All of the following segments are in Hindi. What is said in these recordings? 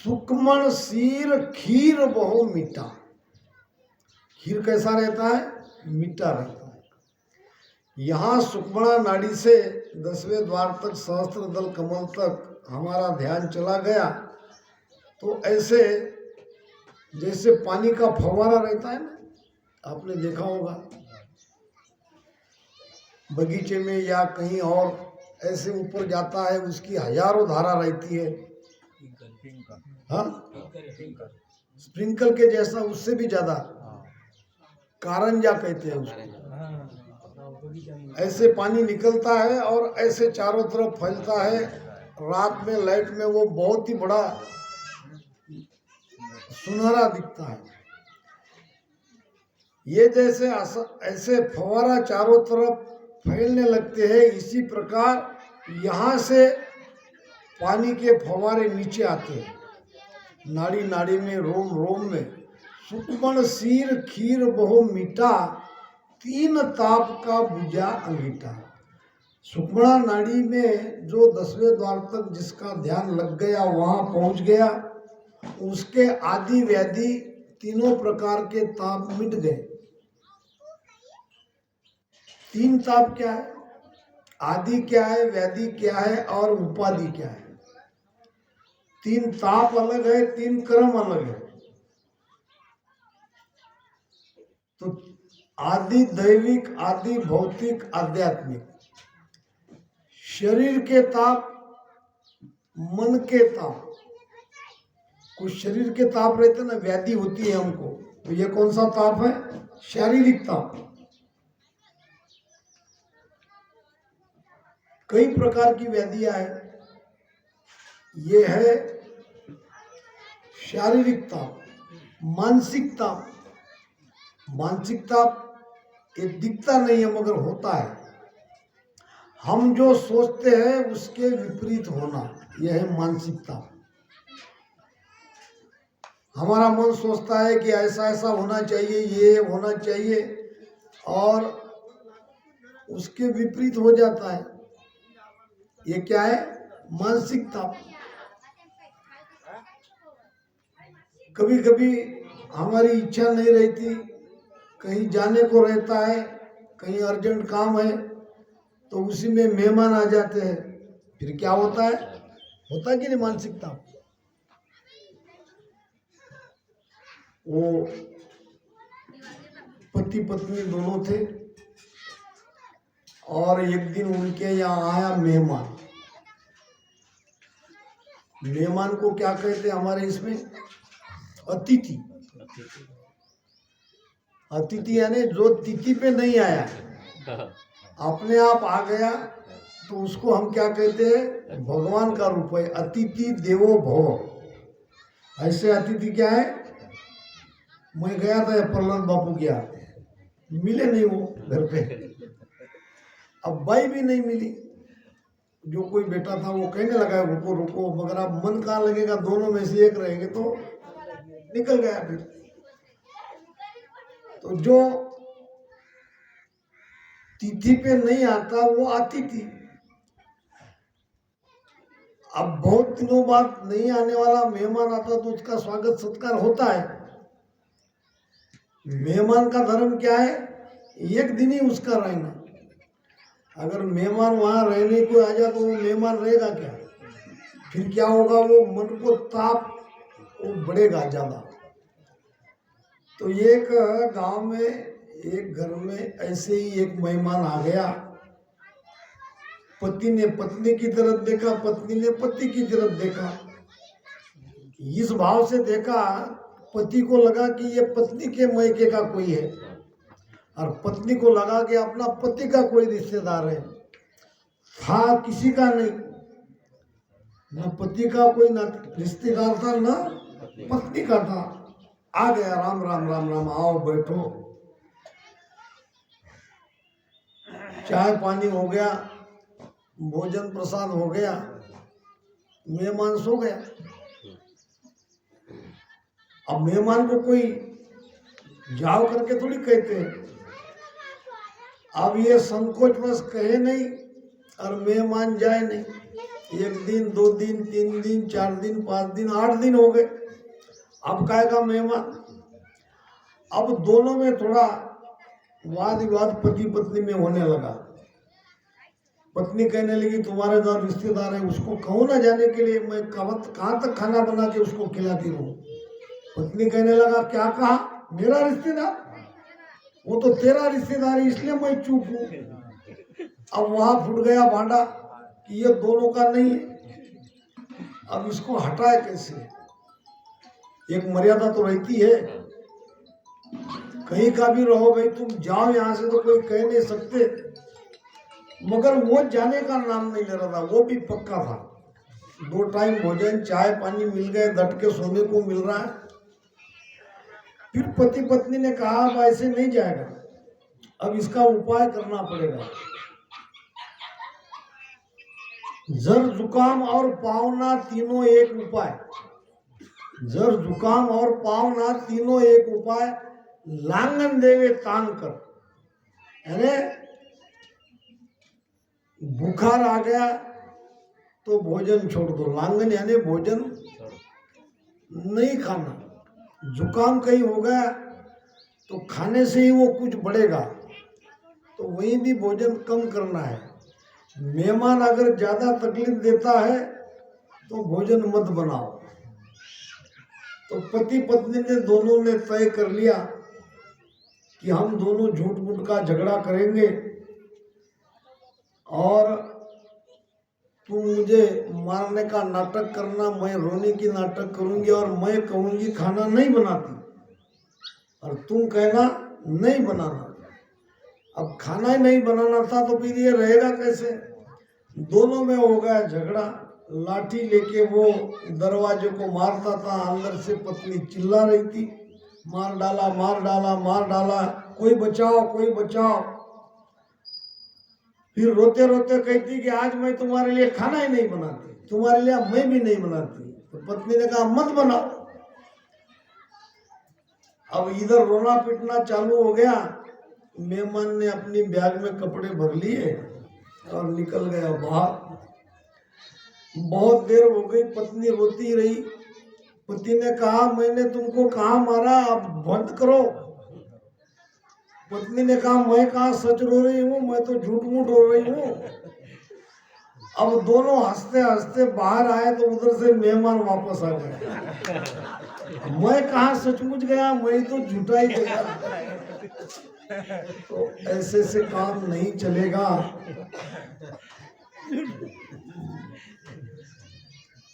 सुक्मण शीर खीर बहु मीठा। खीर कैसा रहता है? मीठा रहता है। यहाँ सुक्मणा नाड़ी से 10वें द्वार तक सहस्त्र दल कमल तक हमारा ध्यान चला गया तो ऐसे जैसे पानी का फव्वारा रहता है ना, आपने देखा होगा बगीचे में या कहीं और, ऐसे ऊपर जाता है, उसकी हजारों धारा रहती है। हाँ, स्प्रिंकल के जैसा, उससे भी ज्यादा, कारंजा कहते हैं उसको। ऐसे पानी निकलता है और ऐसे चारों तरफ फैलता है। रात में लाइट में वो बहुत ही बड़ा सुनहरा दिखता है। ये जैसे ऐसे फव्वारा चारों तरफ फैलने लगते हैं, इसी प्रकार यहाँ से पानी के फव्वारे नीचे आते हैं, नाड़ी नाड़ी में, रोम रोम में। सुक्मण शीर खीर बहु मीठा, 3 ताप का बुझा अंगीठा। सुक्मणा नाड़ी में जो 10वें द्वार तक जिसका ध्यान लग गया, वहां पहुंच गया, उसके आदि व्याधि तीनों प्रकार के ताप मिट गए। 3 ताप क्या है? आदि क्या है, व्याधि क्या है और उपाधि क्या है? 3 ताप अलग है, 3 कर्म अलग है। तो आदि दैविक, आदि भौतिक, आध्यात्मिक। शरीर के ताप, मन के ताप, कुछ शरीर के ताप रहते ना, व्याधि होती है हमको, तो ये कौन सा ताप है? शारीरिक ताप। कई प्रकार की व्याधियां हैं, ये है शारीरिक ताप। मानसिक ताप, मानसिक ताप ये दिखता नहीं है मगर होता है। हम जो सोचते हैं उसके विपरीत होना, यह है मानसिक ताप। हमारा मन सोचता है कि ऐसा ऐसा होना चाहिए, ये होना चाहिए, और उसके विपरीत हो जाता है। ये क्या है? मानसिक ताप। कभी कभी हमारी इच्छा नहीं रहती, कहीं जाने को रहता है, कहीं अर्जेंट काम है, तो उसी में मेहमान आ जाते हैं, फिर क्या होता है? होता कि नहीं मानसिक ताप? वो पति पत्नी दोनों थे और एक दिन उनके यहाँ आया मेहमान। मेहमान को क्या कहते हैं हमारे इसमें? अतिथि। अतिथि यानी जो तिथि पे नहीं आया, अपने आप आ गया, तो उसको हम क्या कहते हैं? भगवान का रूप है। अतिथि देवो भव। ऐसे अतिथि क्या है? मैं गया था प्रहलाद बापू के यहाँ, मिले नहीं वो घर पे। अब बाई भी नहीं मिली। जो कोई बेटा था वो कहने लगा रुको रुको, मगर अब मन कहाँ लगेगा, दोनों में से एक रहेंगे, तो निकल गया फिर। तो जो तिथि पे नहीं आता वो आती थी। अब बहुत दिनों बाद नहीं आने वाला मेहमान आता तो उसका स्वागत सत्कार होता है। मेहमान का धर्म क्या है? एक दिन ही उसका रहना। अगर मेहमान वहां रहने को आ जाए तो वो मेहमान रहेगा क्या? फिर क्या होगा? वो मन को ताप वो बढ़ेगा ज्यादा। तो एक गांव में, एक घर में ऐसे ही एक मेहमान आ गया। पति ने पत्नी की तरफ देखा, पत्नी ने पति की तरफ देखा। इस भाव से देखा, पति को लगा कि ये पत्नी के मायके का कोई है, और पत्नी को लगा कि अपना पति का कोई रिश्तेदार है। था किसी का नहीं, न पति का कोई न रिश्तेदार था, न पत्नी का था। आ गया, राम राम राम राम, आओ बैठो। चाय पानी हो गया, भोजन प्रसाद हो गया, मेहमान सो गया। अब मेहमान को कोई जाओ करके थोड़ी कहते हैं। अब ये संकोचवश कहे नहीं और मेहमान जाए नहीं, 1 दिन 2 दिन 3 दिन 4 दिन 5 दिन 8 दिन हो गए। अब कहेगा मेहमान। अब दोनों में थोड़ा वाद विवाद पति पत्नी में होने लगा। पत्नी कहने लगी तुम्हारे जो रिश्तेदार है उसको कहो ना जाने के लिए, मैं कहाँ तक खाना बना के उसको खिलाती रहूं। पत्नी कहने लगा क्या कहा? मेरा रिश्तेदार? वो तो तेरा रिश्तेदार है इसलिए मैं चुप हूँ। अब वहां फूट गया भांडा कि ये दोनों का नहीं है। अब इसको हटाए कैसे? एक मर्यादा तो रहती है। कहीं का भी रहो भाई, तुम जाओ यहाँ से तो कोई कह नहीं सकते। मगर वो जाने का नाम नहीं ले रहा था, वो भी पक्का था। 2 टाइम भोजन चाय पानी मिल गए, डट के सोने को मिल रहा है। फिर पति पत्नी ने कहा अब ऐसे नहीं जाएगा, अब इसका उपाय करना पड़ेगा। जर जुकाम और पावना तीनों एक उपाय। जर जुकाम और पावना तीनों एक उपाय, लांगन देवे तान कर। अरे बुखार आ गया तो भोजन छोड़ दो। लांगन यानी भोजन नहीं खाना। जुकाम कहीं हो गया तो खाने से ही वो कुछ बढ़ेगा, तो वहीं भी भोजन कम करना है। मेहमान अगर ज्यादा तकलीफ देता है तो भोजन मत बनाओ। तो पति पत्नी ने दोनों ने तय कर लिया कि हम दोनों झूठ मूठ का झगड़ा करेंगे और तुम मुझे मारने का नाटक करना, मैं रोने की नाटक करूंगी और मैं कहूंगी खाना नहीं बनाती और तुम कहना नहीं बनाना। अब खाना ही नहीं बनाना था तो फिर ये रहेगा कैसे? दोनों में हो गया झगड़ा। लाठी लेके वो दरवाजे को मारता था, अंदर से पत्नी चिल्ला रही थी, मार डाला मार डाला मार डाला, कोई बचाओ कोई बचाओ। फिर रोते रोते कहती कि आज मैं तुम्हारे लिए खाना ही नहीं बनाती, तुम्हारे लिए मैं भी नहीं बनाती। तो पत्नी ने कहा मत बनाओ। अब इधर रोना पिटना चालू हो गया। मेहमान ने अपनी बैग में कपड़े भर लिए और निकल गया बाहर। बहुत देर हो गई, पत्नी रोती रही। पति ने कहा मैंने तुमको कहा मारा, अब बंद करो। पत्नी ने कहा मैं कहा सच रो रही हूँ, मैं तो झूठ मूठ रो रही हूँ। अब दोनों हंसते हंसते बाहर आए तो उधर से मेहमान वापस आ गए। मैं कहा सचमुच गया, मैं तो झूठा ही गया। तो ऐसे से काम नहीं चलेगा।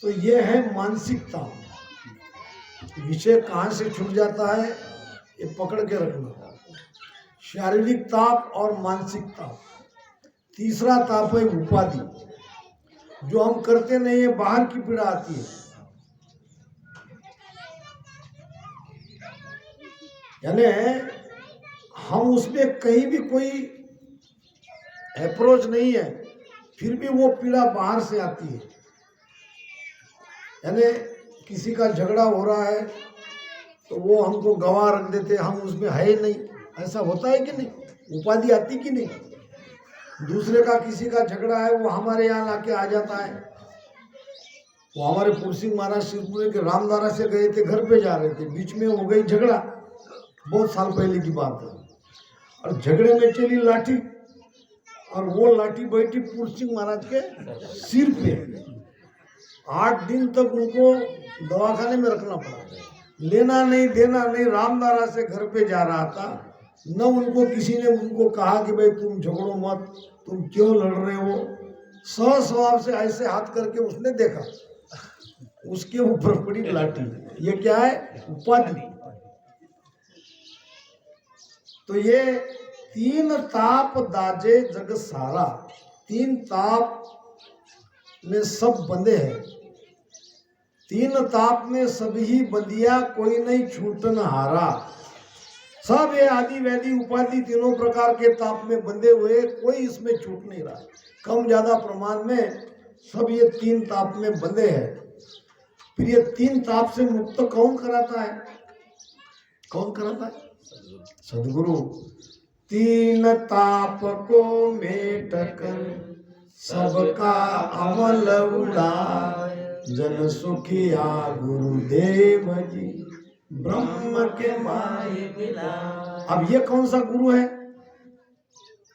तो ये है मानसिकता। विषय कहाँ से छूट जाता है ये पकड़ के रखना। शारीरिक ताप और मानसिक ताप। तीसरा ताप है उपाधि, जो हम करते नहीं है, बाहर की पीड़ा आती है। यानी हम उसमें कहीं भी कोई अप्रोच नहीं है, फिर भी वो पीड़ा बाहर से आती है। यानी किसी का झगड़ा हो रहा है तो वो हमको गवाह रख देते, हम उसमें है ही नहीं। ऐसा होता है कि नहीं? उपाधि आती कि नहीं? दूसरे का किसी का झगड़ा है वो हमारे यहाँ लाके आ जाता है। वो हमारे पुरसिंह महाराज शिवपुरी के रामदारा से गए थे, घर पे जा रहे थे, बीच में हो गई झगड़ा, बहुत साल पहले की बात है। और झगड़े में चली लाठी और वो लाठी बैठी पुरसिंह महाराज के सिर पे। 8 दिन तक उनको दवाखाने में रखना पड़ा। लेना नहीं देना नहीं, रामदारा से घर पे जा रहा था। न उनको किसी ने उनको कहा कि भाई तुम झगड़ो मत, तुम क्यों लड़ रहे हो। सहज स्वभाव से ऐसे हाथ करके उसने देखा, उसके ऊपर पड़ी लाठी। ये क्या है? उपाधि। तो ये 3 ताप दाजे जग सारा। 3 ताप में सब बंधे हैं। 3 ताप में सभी बंदिया, कोई नहीं छूटन हारा। सब ये आदि वैदि उपाधि तीनों प्रकार के ताप में बंधे हुए, कोई इसमें छूट नहीं रहा। कम ज्यादा प्रमाण में सब ये 3 ताप में बंधे हैं। फिर ये 3 ताप से मुक्त कौन कराता है? कौन कराता है? सदगुरु। 3 ताप को मेट कर सबका अमल उड़ाए, जन सुखिया गुरुदेव जी, ब्रह्म के माय मिलाए। अब ये कौन सा गुरु है?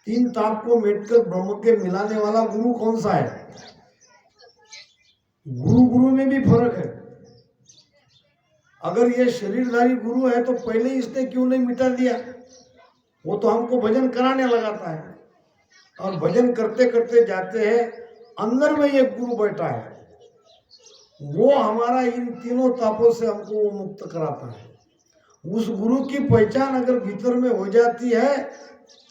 तीन ताप को मिटकर ब्रह्म के मिलाने वाला गुरु कौन सा है? गुरु गुरु में भी फर्क है। अगर ये शरीरधारी गुरु है तो पहले इसने क्यों नहीं मिटा दिया? वो तो हमको भजन कराने लगाता है और भजन करते करते जाते हैं, अंदर में एक गुरु बैठा है, वो हमारा इन तीनों तापों से हमको वो मुक्त कराता है। उस गुरु की पहचान अगर भीतर में हो जाती है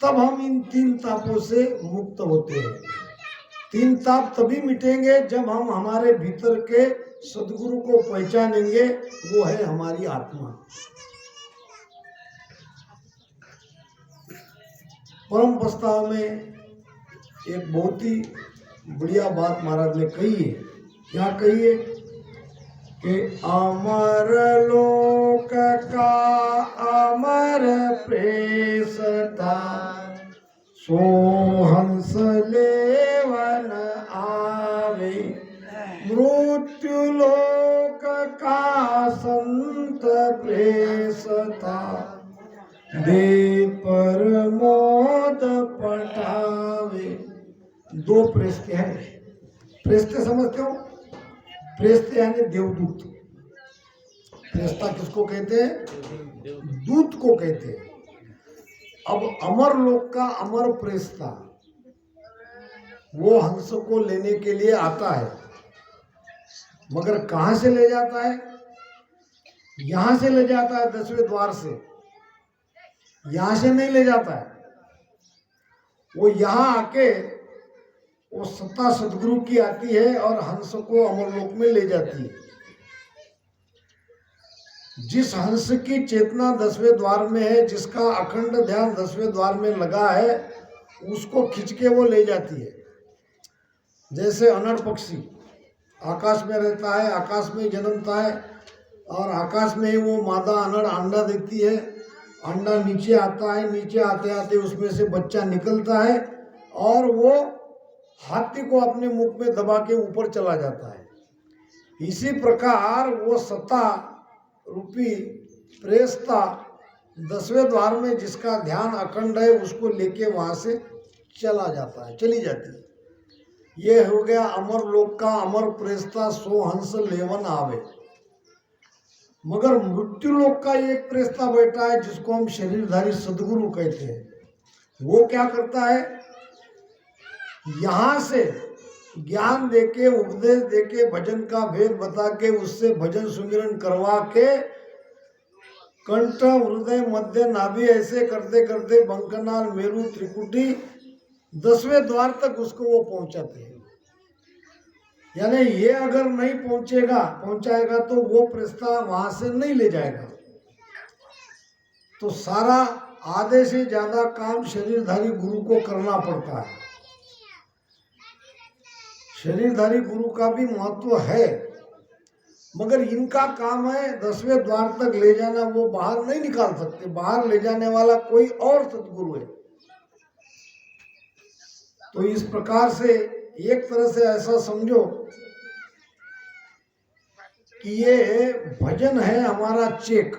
तब हम इन तीन तापों से मुक्त होते हैं। तीन ताप तभी मिटेंगे जब हम हमारे भीतर के सदगुरु को पहचानेंगे, वो है हमारी आत्मा। परम प्रस्ताव में एक बहुत ही बढ़िया बात महाराज ने कही है। क्या कही है? कि अमर लोक का अमर प्रेसता, सो हंस लेवन आवे, मृत्यु लोक का संत प्रेसता, दे पर मोद पटावे। दो प्रेस्ते हैं। प्रेस्ते समझते हो? प्रेस्ते यानी देवदूत। प्रेस्ता किसको कहते हैं? दूत को कहते हैं। अब अमर लोक का अमर प्रेस्ता वो हंस को लेने के लिए आता है, मगर कहां से ले जाता है? यहां से ले जाता है, 10वें द्वार से। यहां से नहीं ले जाता है। वो यहां आके वो सत्ता सदगुरु की आती है और हंस को अमरलोक में ले जाती है। जिस हंस की चेतना 10वें द्वार में है, जिसका अखंड ध्यान 10वें द्वार में लगा है, उसको खींच के वो ले जाती है। जैसे अनड़ पक्षी आकाश में रहता है, आकाश में जन्मता है और आकाश में ही वो मादा अनड़ अंडा देती है। अंडा नीचे आता है, नीचे आते आते उसमें से बच्चा निकलता है और वो हाथी को अपने मुख में दबा के ऊपर चला जाता है। इसी प्रकार वो सत्ता रूपी प्रेस्ता 10वें द्वार में जिसका ध्यान अखंड है, उसको लेके वहां से चला जाता है, चली जाती है। ये हो गया अमर लोक का अमर प्रेस्ता, सो हंस लेवन आवे। मगर मृत्यु लोक का एक प्रेस्ता बैठा है जिसको हम शरीरधारी सदगुरु कहते हैं। वो क्या करता है? यहां से ज्ञान देके, उपदेश देके, भजन का भेद बता के, उससे भजन सुमिरन करवा के, कंठ हृदय मध्य नाभि ऐसे करते करते बंकनाल मेरु त्रिकुटी 10वें द्वार तक उसको वो पहुंचाते हैं। यानी ये अगर नहीं पहुंचाएगा तो वो प्रेस्ता वहां से नहीं ले जाएगा। तो सारा आधे से ज्यादा काम शरीरधारी गुरु को करना पड़ता है। शरीरधारी गुरु का भी महत्व है, मगर इनका काम है 10वें द्वार तक ले जाना। वो बाहर नहीं निकाल सकते। बाहर ले जाने वाला कोई और सदगुरु है। तो इस प्रकार से एक तरह से ऐसा समझो कि ये भजन है हमारा चेक।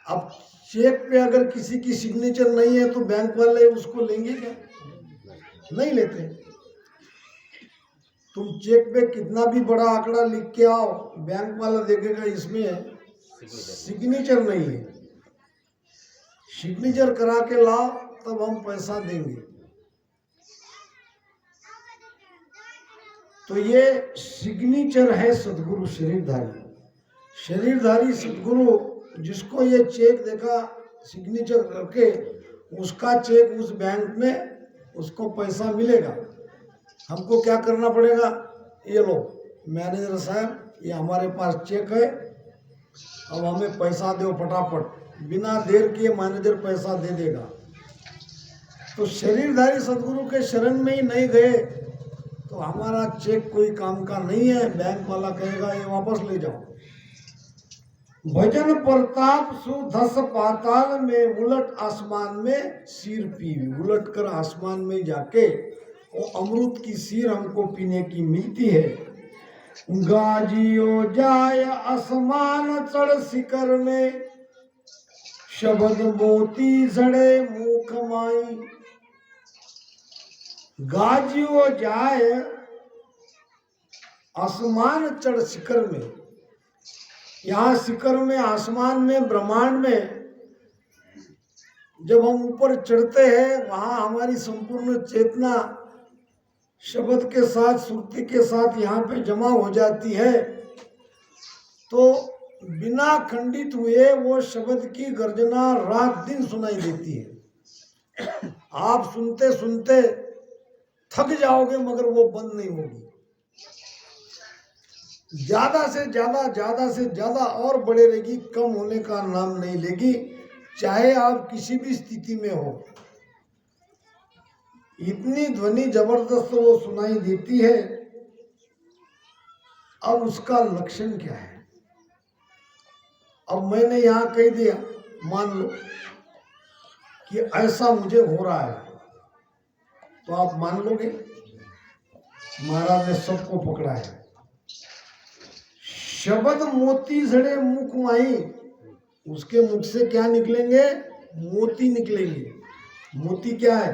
अब चेक पे अगर किसी की सिग्नेचर नहीं है तो बैंक वाले उसको लेंगे क्या? नहीं लेते। तुम चेक पे कितना भी बड़ा आंकड़ा लिख के आओ, बैंक वाला देखेगा इसमें सिग्नेचर नहीं है। सिग्नेचर करा के लाओ तब हम पैसा देंगे। तो ये सिग्नेचर है सदगुरु शरीरधारी। शरीरधारी सदगुरु जिसको ये चेक देखा सिग्नेचर करके, उसका चेक उस बैंक में उसको पैसा मिलेगा। हमको क्या करना पड़ेगा? ये लो मैनेजर साहब, ये हमारे पास चेक है, अब हमें पैसा दो फटाफट। बिना देर किए मैनेजर पैसा दे देगा। तो शरीरधारी सदगुरु के शरण में ही नहीं गए तो हमारा चेक कोई काम का नहीं है। बैंक वाला कहेगा ये वापस ले जाओ। भजन प्रताप सुधस पाताल में, उलट आसमान में सिर पीवी। उलट कर आसमान में जाके वो अमृत की सिर हमको पीने की मिलती है। गाजियो जाय आसमान चढ़ शिखर में, शब्द मोती जड़े मुख माई। गाजियो जाय आसमान चढ़ शिखर में, यहाँ शिखर में, आसमान में, ब्रह्मांड में जब हम ऊपर चढ़ते हैं, वहां हमारी संपूर्ण चेतना शब्द के साथ, श्रुति के साथ यहाँ पे जमा हो जाती है। तो बिना खंडित हुए वो शब्द की गर्जना रात दिन सुनाई देती है। आप सुनते सुनते थक जाओगे मगर वो बंद नहीं होगी। ज्यादा से ज्यादा और बढ़े रहेगी, कम होने का नाम नहीं लेगी, चाहे आप किसी भी स्थिति में हो। इतनी ध्वनि जबरदस्त वो सुनाई देती है। अब उसका लक्षण क्या है? अब मैंने यहां कह दिया, मान लो कि ऐसा मुझे हो रहा है, तो आप मान लोगे? महाराज ने सबको पकड़ा है। शब्द मोती जड़े मुख माई, उसके मुख से क्या निकलेंगे? मोती निकलेंगे। मोती क्या है?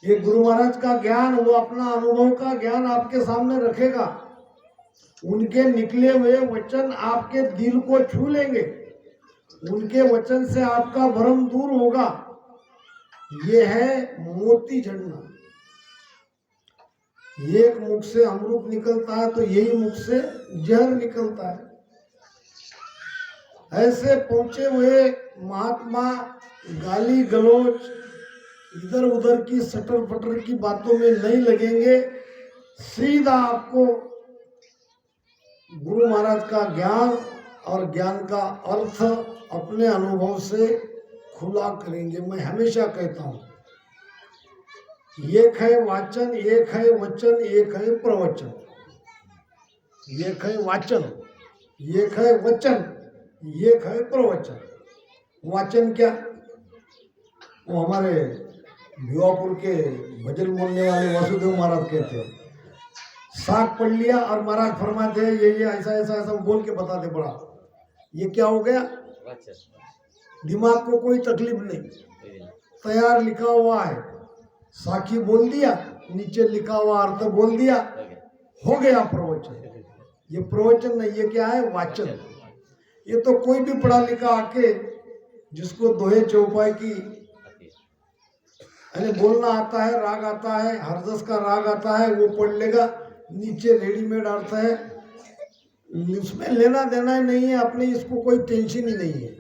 ये गुरु महाराज का ज्ञान, वो अपना अनुभव का ज्ञान आपके सामने रखेगा। उनके निकले हुए वचन आपके दिल को छू लेंगे। उनके वचन से आपका भ्रम दूर होगा। ये है मोती झड़ना। एक मुख से अमृत निकलता है तो यही मुख से जहर निकलता है। ऐसे पहुंचे हुए महात्मा गाली गलौज, इधर उधर की सटर फटर की बातों में नहीं लगेंगे। सीधा आपको गुरु महाराज का ज्ञान और ज्ञान का अर्थ अपने अनुभव से खुला करेंगे। मैं हमेशा कहता हूं, एक है वाचन, एक है वचन, एक है प्रवचन। एक है वाचन, एक है वचन, एक है प्रवचन। वाचन क्या? वो हमारे भिवापुर के भजन बोलने वाले वासुदेव महाराज कहते हैं, साग पढ़ लिया और महाराज फरमाते हैं ये ऐसा ऐसा ऐसा बोल के बताते पड़ा। ये क्या हो गया? दिमाग को कोई तकलीफ नहीं, तैयार लिखा हुआ है। साखी बोल दिया, नीचे लिखा हुआ अर्थ बोल दिया, हो गया प्रवचन। ये प्रवचन नहीं, ये क्या है? वाचन। ये तो कोई भी पढ़ा लिखा आके जिसको दोहे चौपाई की अरे बोलना आता है, राग आता है, हरदस का राग आता है, वो पढ़ लेगा। नीचे रेडीमेड अर्थ है, उसमें लेना देना ही नहीं है अपने, इसको कोई टेंशन ही नहीं है।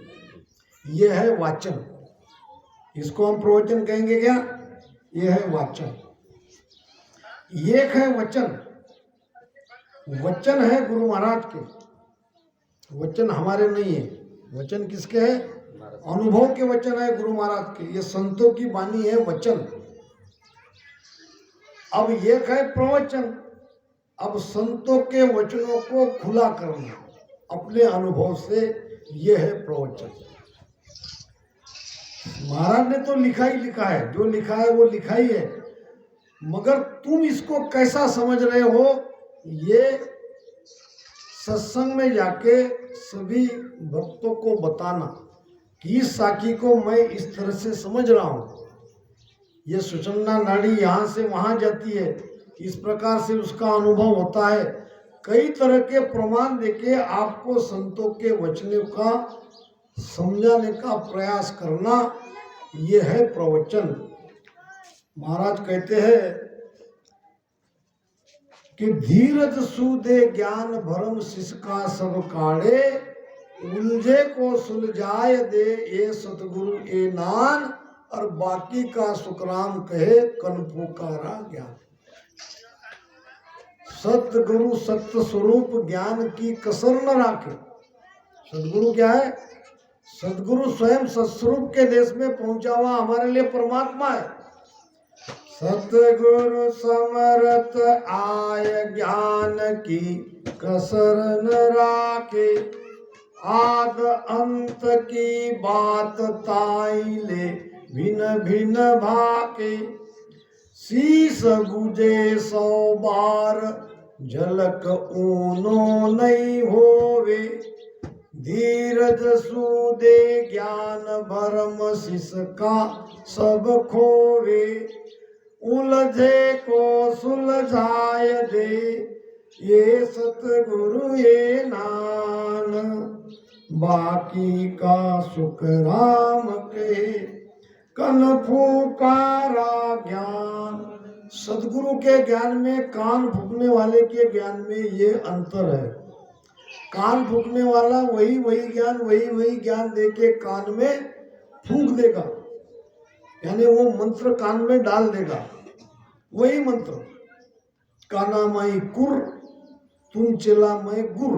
ये है वाचन। इसको हम प्रवचन कहेंगे क्या? ये है वाचन। एक है वचन। वचन है गुरु महाराज के, वचन हमारे नहीं है। वचन किसके है? अनुभव के वचन है गुरु महाराज के। ये संतों की वाणी है वचन। अब एक है प्रवचन। अब संतों के वचनों को खुला करना अपने अनुभव से, ये है प्रवचन। महाराज ने तो लिखा ही लिखा है, जो लिखा है वो लिखा ही है, मगर तुम इसको कैसा समझ रहे हो, ये सत्संग में जाके सभी भक्तों को बताना कि इस साखी को मैं इस तरह से समझ रहा हूं। ये सुषुम्ना नाड़ी यहाँ से वहां जाती है, इस प्रकार से उसका अनुभव होता है। कई तरह के प्रमाण देके आपको संतों के वचनों का समझाने का प्रयास करना, ये है प्रवचन। महाराज कहते हैं कि धीरज सूदे ज्ञान भरम सिसका सब काढ़े, उलझे को सुलझाए दे ये सतगुरु ए नान, और बाकी का सुखराम कहे कन पुकारा ज्ञान। सतगुरु सत्य स्वरूप ज्ञान की कसर न राखे। सदगुरु क्या है? सदगुरु स्वयं सत्स्वरूप के देश में पहुंचा हुआ हमारे लिए परमात्मा है। सतगुरु समरथ आय ज्ञान की कसर न राखे, आद अंत की बात ताइले भिन्न भिन्न भाके शीस बुझे 100 बार झलक ऊनो नहीं होवे धीरज सूदे ज्ञान भरम शिष का सब खोवे उलझे को सुलझाय दे ये सतगुरु ये नान बाकी का सुख राम के कन फूकारा ज्ञान। सदगुरु के ज्ञान में कान फूकने वाले के ज्ञान में ये अंतर है। कान फूकने वाला वही ज्ञान देके कान में फूंक देगा, यानी वो मंत्र कान में डाल देगा। वही मंत्र काना माई कुर तुम चला मैं गुर,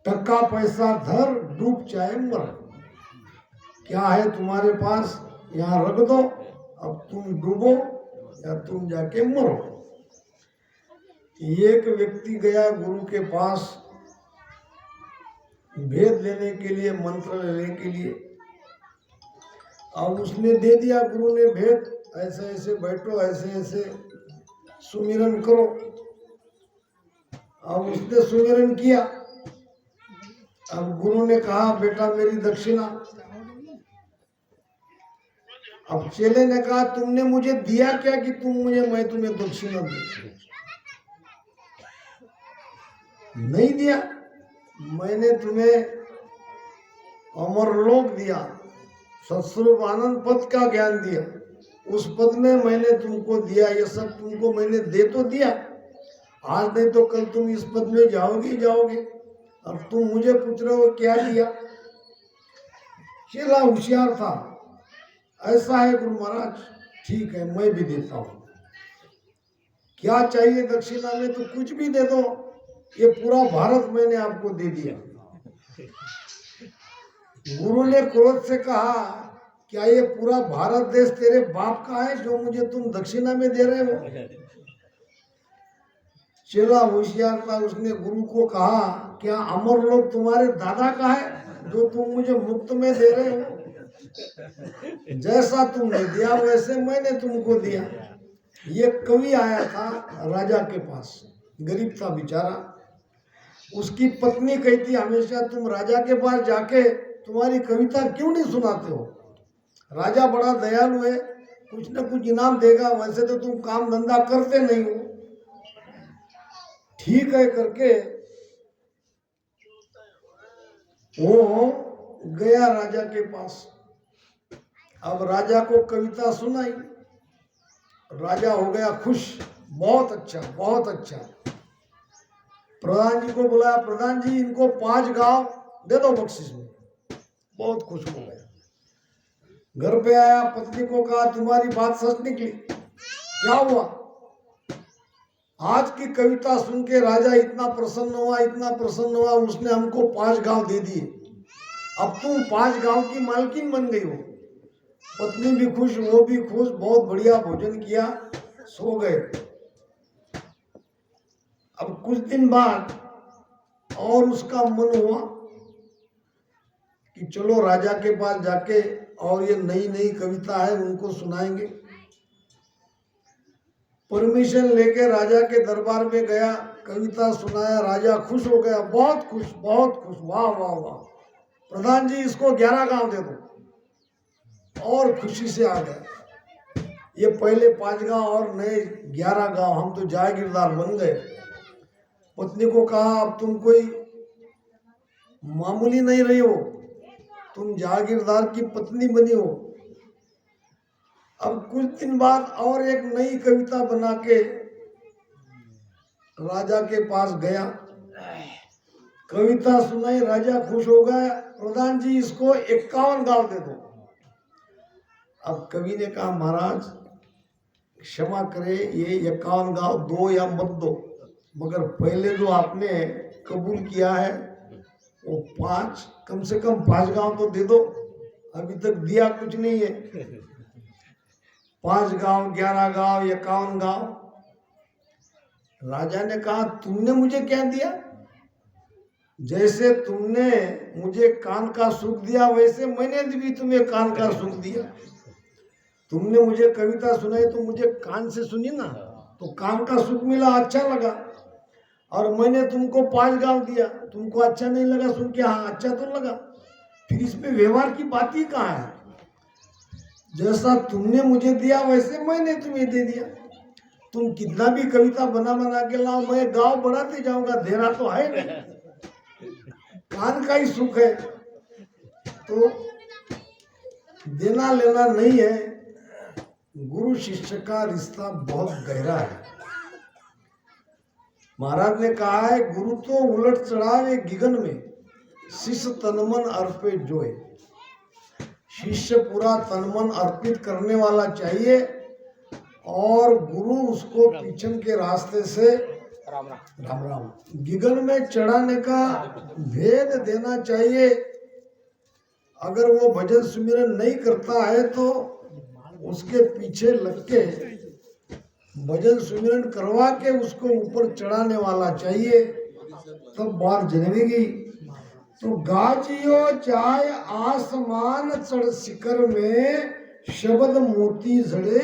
टक्का पैसा धर डूब चाहे मर। क्या है तुम्हारे पास, यहाँ रख दो, अब तुम डूबो या तुम जाके मरो। एक व्यक्ति गया गुरु के पास भेद लेने के लिए, मंत्र लेने के लिए। अब उसने दे दिया, गुरु ने भेद, ऐसे ऐसे बैठो, ऐसे ऐसे सुमिरन करो। अब उसने सुमिरन किया। अब गुरु ने कहा बेटा मेरी दक्षिणा। अब चेले ने कहा तुमने मुझे दिया क्या कि मैं तुम्हें दक्षिणा दूं? नहीं दिया, मैंने तुम्हें अमरलोक दिया, सत्स्वरूप आनंद पद का ज्ञान दिया, उस पद में मैंने तुमको दिया। ये सब तुमको मैंने दे तो दिया, आज नहीं तो कल तुम इस पद में जाओगे। अब तुम मुझे पूछ रहे हो क्या दिया? चेला होशियार था, ऐसा है गुरु महाराज, ठीक है मैं भी देता हूँ। क्या चाहिए दक्षिणा में? तो कुछ भी दे दो, ये पूरा भारत मैंने आपको दे दिया। गुरु ने क्रोध से कहा क्या ये पूरा भारत देश तेरे बाप का है जो मुझे तुम दक्षिणा में दे रहे हो? चेला होशियार था, उसने गुरु को कहा क्या अमरलोक तुम्हारे दादा का है जो तुम मुझे मुफ्त में दे रहे हो? जैसा तुमने दिया वैसे मैंने तुमको दिया। ये कवि आया था राजा के पास, गरीब था बेचारा। उसकी पत्नी कहती हमेशा तुम राजा के पास जाके तुम्हारी कविता क्यों नहीं सुनाते हो? राजा बड़ा दयालु है, कुछ न कुछ इनाम देगा, वैसे तो तुम काम धंधा करते नहीं हो। ठीक है करके वो गया राजा के पास। अब राजा को कविता सुनाई, राजा हो गया खुश, बहुत अच्छा बहुत अच्छा। प्रधान जी को बुलाया, प्रधान जी इनको 5 गांव दे दो बख्शिश में। बहुत खुश हो गया। घर पे आया, पत्नी को कहा तुम्हारी बात सच निकली, क्या हुआ? आज की कविता सुन के राजा इतना प्रसन्न हुआ, उसने हमको 5 गांव दे दिए। अब तुम 5 गांव की मालकिन बन गई हो। पत्नी भी खुश, वो भी खुश, बहुत बढ़िया भोजन किया, सो गए। अब कुछ दिन बाद और उसका मन हुआ कि चलो राजा के पास जाके और ये नई नई कविता है उनको सुनाएंगे। परमिशन लेके राजा के दरबार में गया, कविता सुनाया, राजा खुश हो गया, बहुत खुश बहुत खुश, वाह वाह वाह, प्रधान जी इसको 11 गांव दे दो। और खुशी से आ गया। ये पहले 5 गांव और नए 11 गांव, हम तो जागीरदार बन गए। पत्नी को कहा अब तुम कोई मामूली नहीं रही हो, तुम जागीरदार की पत्नी बनी हो। अब कुछ दिन बाद और एक नई कविता बना के राजा के पास गया, कविता सुनाई, राजा खुश हो गया, प्रधान जी इसको 51 गांव दे दो। अब कवि ने कहा महाराज क्षमा करे, ये 51 गांव दो या मत दो, मगर पहले जो आपने कबूल किया है वो 5, कम से कम 5 गांव तो दे दो, अभी तक दिया कुछ नहीं है। 5 गांव, 11 गांव, 51 गांव। राजा ने कहा तुमने मुझे क्या दिया? जैसे तुमने मुझे कान का सुख दिया वैसे मैंने भी तुम्हें कान का सुख दिया। तुमने मुझे कविता सुनाई तो मुझे कान से सुनी ना, तो कान का सुख मिला, अच्छा लगा। और मैंने तुमको 5 गांव दिया, तुमको अच्छा नहीं लगा सुन के? हाँ अच्छा तो लगा। फिर इसमें व्यवहार की बात ही कहाँ है? जैसा तुमने मुझे दिया वैसे मैंने तुम्हें दे दिया। तुम कितना भी कविता बना बना के लाओ, मैं गाँव बढ़ाते जाऊंगा, देना तो है नहीं। कान का ही सुख है, तो देना लेना नहीं है। गुरु शिष्य का रिश्ता बहुत गहरा है। महाराज ने कहा है, गुरु तो उलट चढ़ावे गिगन में, शिष्य तनमन अर्पे जोए। शिष्य पूरा तनमन अर्पित करने वाला चाहिए और गुरु उसको पीछन के रास्ते से राम राम गिगन में चढ़ाने का भेद देना चाहिए। अगर वो भजन सुमिरन नहीं करता है तो उसके पीछे लग के भजन सुमिरन करवा के उसको ऊपर चढ़ाने वाला चाहिए, तब बात जनेगी। तो गाजियो चाहे आसमान चढ़ शिखर में, शब्द मोती जड़े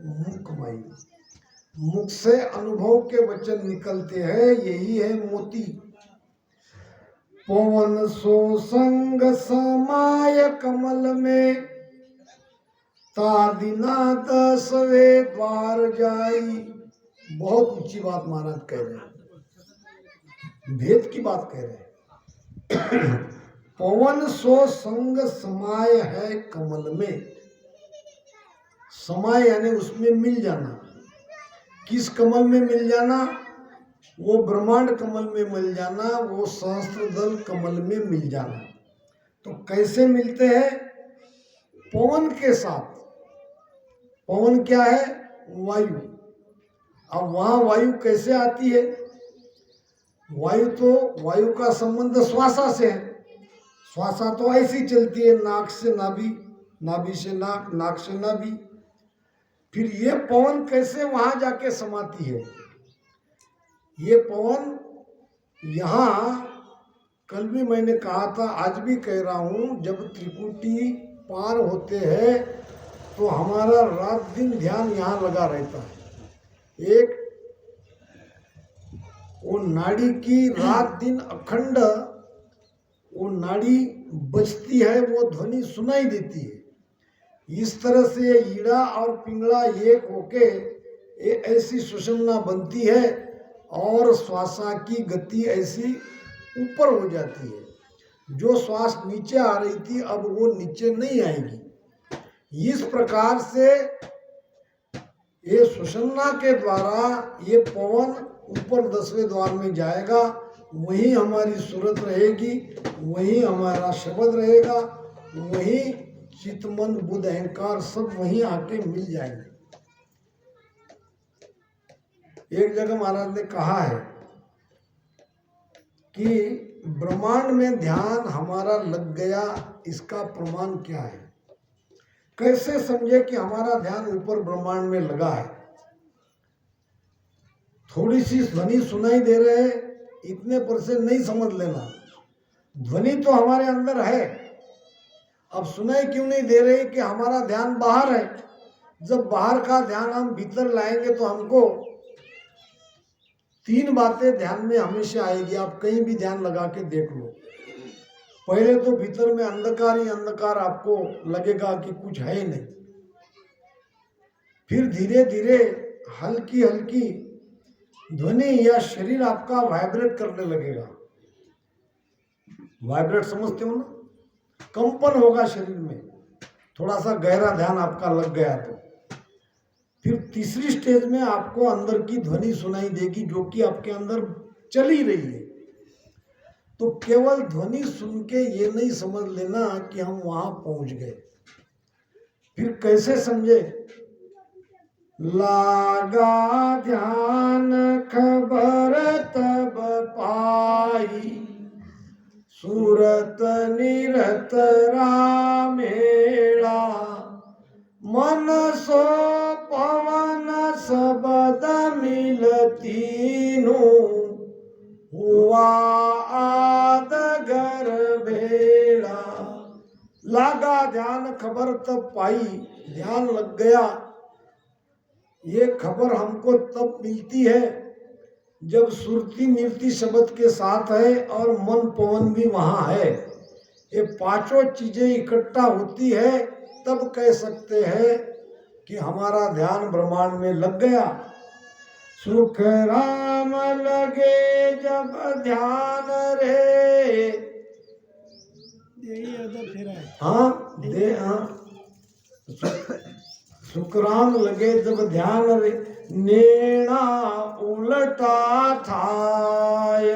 मुख माई। मुख से अनुभव के वचन निकलते हैं, यही है मोती। पवन सो संग समाय कमल में, तादिना 10वें द्वार जाई। बहुत ऊंची बात महाराज कह रहे हैं, भेद की बात कह रहे हैं। पवन सो संग समाय है कमल में। समाय यानी उसमें मिल जाना। किस कमल में मिल जाना? वो ब्रह्मांड कमल में मिल जाना, वो सहस्त्रदल कमल में मिल जाना। तो कैसे मिलते हैं? पवन के साथ। पवन क्या है? वायु। अब वहां वायु कैसे आती है? वायु का संबंध श्वासा से है। श्वासा तो ऐसी चलती है, नाक से नाभि, नाभि से नाक, नाक से नाभि। फिर ये पवन कैसे वहां जाके समाती है? ये पवन यहाँ, कल भी मैंने कहा था, आज भी कह रहा हूं, जब त्रिकुटी पार होते हैं तो हमारा रात दिन ध्यान यहाँ लगा रहता है। एक वो नाड़ी की रात दिन अखंड वो नाड़ी बजती है, वो ध्वनि सुनाई देती है। इस तरह से ईड़ा और पिंगला एक होके ऐसी सुषुम्ना बनती है और श्वासा की गति ऐसी ऊपर हो जाती है। जो श्वास नीचे आ रही थी अब वो नीचे नहीं आएगी। इस प्रकार से ये सुषुम्ना के द्वारा ये पवन ऊपर 10वें द्वार में जाएगा, वहीं हमारी सूरत रहेगी, वहीं हमारा शब्द रहेगा, वहीं चित्त मन बुद्ध अहंकार सब वहीं आके मिल जाएंगे। एक जगह महाराज ने कहा है कि ब्रह्मांड में ध्यान हमारा लग गया, इसका प्रमाण क्या है? कैसे समझे कि हमारा ध्यान ऊपर ब्रह्मांड में लगा है? थोड़ी सी ध्वनि सुनाई दे रहे है, इतने पर से नहीं समझ लेना। ध्वनि तो हमारे अंदर है, अब सुनाई क्यों नहीं दे रही? कि हमारा ध्यान बाहर है। जब बाहर का ध्यान हम भीतर लाएंगे तो हमको 3 बातें ध्यान में हमेशा आएगी। आप कहीं भी ध्यान लगा के देख लो, पहले तो भीतर में अंधकार ही अंधकार आपको लगेगा कि कुछ है ही नहीं। फिर धीरे धीरे हल्की हल्की ध्वनि या शरीर आपका वाइब्रेट करने लगेगा। वाइब्रेट समझते हो ना? कंपन होगा शरीर में, थोड़ा सा गहरा ध्यान आपका लग गया तो। फिर तीसरी स्टेज में आपको अंदर की ध्वनि सुनाई देगी जो कि आपके अंदर चल ही रही है। तो केवल ध्वनि सुन के ये नहीं समझ लेना कि हम वहां पहुंच गए। फिर कैसे समझे? लागा ध्यान खबर तब पाई, सूरत निरत रामेला। मन सो पवन सबद मिलतीनु, हुआ लागा ध्यान खबर तब पाई, ध्यान लग गया। ये खबर हमको तब मिलती है जब सुरती नीति शब्द के साथ है और मन पवन भी वहाँ है। ये पांचों चीजें इकट्ठा होती है तब कह सकते हैं कि हमारा ध्यान ब्रह्मांड में लग गया। सुख राम लगे जब ध्यान रे, यही अदब फिर है। हाँ दे हाँ, सुख राम लगे जब ध्यान रे, नेणा उलटा थाय,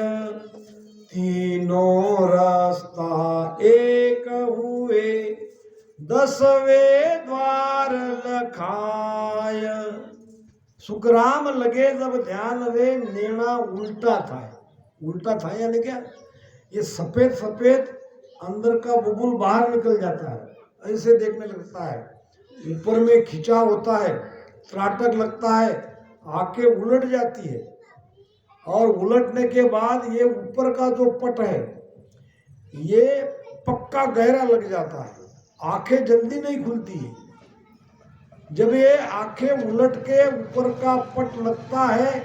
तीनों रास्ता एक हुए, 10वें द्वार लखाय। सुखराम लगे जब ध्यान रे, नेणा उल्टा था। उल्टा था यानी क्या? ये सफेद सफेद अंदर का बुलबुल बाहर निकल जाता है, ऐसे देखने लगता है। ऊपर में खिंचा होता है, त्राटक लगता है, आंखें उलट जाती है और उलटने के बाद ये ऊपर का जो पट है ये पक्का गहरा लग जाता है, आंखें जल्दी नहीं खुलती है। जब ये आंखें उलट के ऊपर का पट लगता है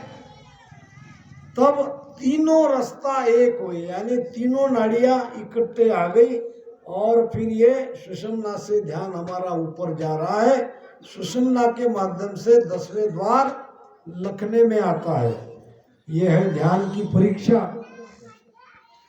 तब तीनों रास्ता एक हुए, यानी तीनों नाड़ियां इकट्ठे आ गई और फिर ये सुषुम्ना से ध्यान हमारा ऊपर जा रहा है। सुषुम्ना के माध्यम से 10वें द्वार लखने में आता है। यह है ध्यान की परीक्षा।